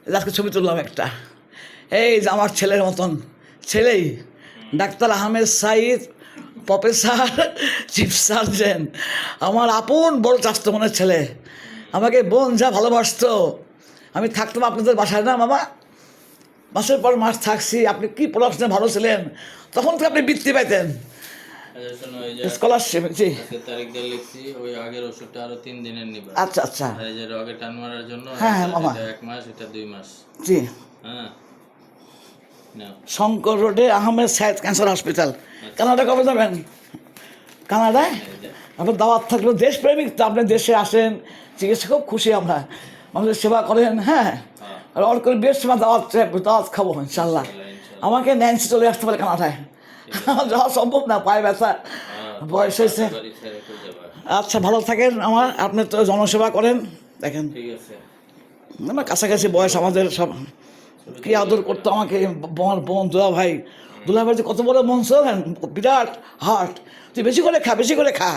আজকে ছবি তুললাম একটা, এই যে আমার ছেলের মতন ছেলেই, doctor Ahmed Sayeed, professor, chief surgeon, আমার আপন বড় চাস্ত মনের ছেলে। আমাকে বোন যা ভালোবাসতো, আমি থাকতাম আপনাদের বাসায় না মামা, মাসের পর মাস থাকছি। আপনি কি পড়াশোনা ভালো ছিলেন, তখন তো আপনি বৃত্তি পাইতেন, স্কলারশিপ। জি, তারিখ দিয়ে লিখছি, ওই আগের ওষুধটা আরো 3 দিনের নিবা। আচ্ছা আচ্ছা, এই যে রগে টান মারার জন্য। হ্যাঁ হ্যাঁ মামা, 1 মাস, এটা 2 মাস। জি, হ্যাঁ, নাও। শঙ্কর রোডে Ahmed Sayeed cancer hospital. Canada কবে যাবেন? কানাডায় আপনার দাওয়াত থাকলো, দেশপ্রেমিক তো, আপনি দেশে আসেন, চিকিৎসা খুব খুশি আমরা, মানুষের সেবা করেন। হ্যাঁ, আর অর করে বেশ সময় দাওয়াত খাবো ইনশাল্লাহ। আমাকে ন্যান্সি চলে আসতে পারে কানাডায়, যাওয়া সম্ভব না, পায়ে ব্যথা, বয়স হয়েছে। আচ্ছা, ভালো থাকেন আমার, আপনি তো জনসেবা করেন, দেখেন ঠিক আছে। আমার কাছাকাছি বয়স, আমাদের সব কি আদর করতো আমাকে, বোন দুলা ভাই যে কত বড় মন ছিলেন, বিরাট হার্ট। তুই বেশি করে খা, বেশি করে খা।